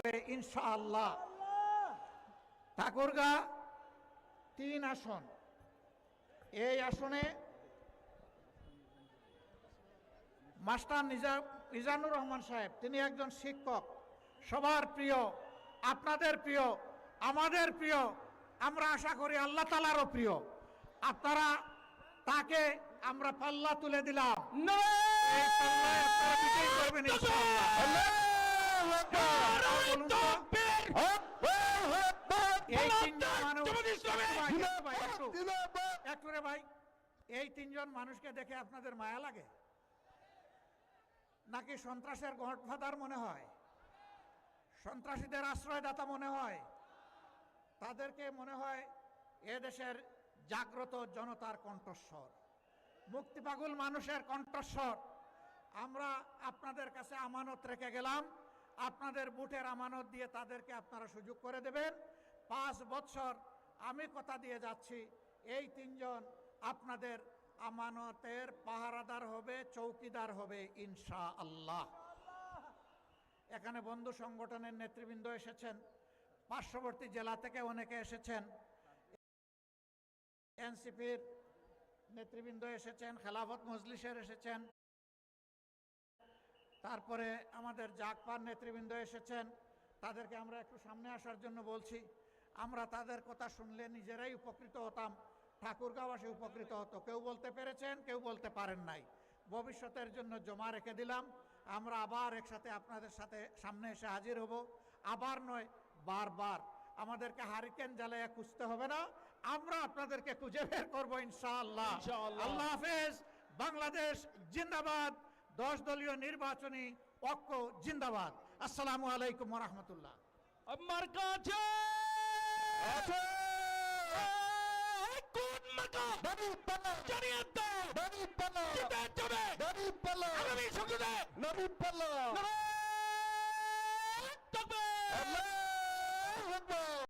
হবে ইনশাআল্লাহ। ঠাকুরগাঁ 3 আসন, এই আসনে মাস্টার মিজানুর রহমান সাহেব, তিনি একজন শিক্ষক, সবার প্রিয়, আপনাদের প্রিয়, আমাদের প্রিয়, আমরা আশা করি আল্লাহ তাআলারও প্রিয়। আপনারা তাকে আমরা পাল্লা তুলে দিলাম, এই পাল্লায় আপনারা বিজয়ী করবেন ইনশাআল্লাহ। এই তিনজন মানুষ, একটু রে ভাই, এই তিনজন মানুষকে দেখে আপনাদের মায়া লাগে নাকি সন্ত্রাসের গডফাদার মনে হয়, সন্ত্রাসীদের আশ্রয়দাতা মনে হয়? তাদেরকে মনে হয় এদেশের জাগ্রত জনতার কণ্ঠস্বর, মুক্তিপাগল মানুষের কণ্ঠস্বর। আমরা আপনাদের কাছে আমানত রেখে গেলাম, আপনাদের বুটের আমানত দিয়ে তাদেরকে আপনারা সুযোগ করে দেবেন। 5 বছর আমি কথা দিয়ে যাচ্ছি, এই তিনজন আপনাদের আমানতের পাহারাদার হবে, চৌকিদার হবে ইনশাআল্লাহ। এখানে বন্ধু সংগঠনের নেতৃবৃন্দ এসেছেন, পার্শ্ববর্তী জেলা থেকে অনেকে এসেছেন, এনসিপির নেতৃবৃন্দ এসেছেন, খেলাফত মজলিসের এসেছেন, তারপরে আমাদের জাগপার নেতৃবৃন্দ এসেছেন। তাদেরকে আমরা একটু সামনে আসার জন্য বলছি। আমরা তাদের কথা শুনলে নিজেরাই উপকৃত হতাম, ঠাকুরগাঁওবাসী উপকৃত হতো। কেউ বলতে পেরেছেন, কেউ বলতে পারেন নাই। ভবিষ্যতের জন্য জমা রেখে দিলাম। আমরা আবার একসাথে আপনাদের সাথে সামনে এসে হাজির হব, আবার নয় বারবার। আমাদেরকে হারিকেন জ্বালায়া খুঁজতে হবে না, আমরা আপনাদেরকে খুঁজে বের করবো ইনশাআল্লাহ। আল্লাহ হাফেজ। বাংলাদেশ জিন্দাবাদ। 10 দলীয় নির্বাচনী ঐক্য জিন্দাবাদ। আসসালামু আলাইকুম ওয়া রাহমাতুল্লাহ। আমার কাছে কোন মার্কা নবী পাল্লা, জানিয়ে দাও, নবী পাল্লা, জিতে যাবে নবী পাল্লা, আগামী সংসদে নবী পাল্লা। নারায়ে তাকবীর। আল্লাহু আকবার।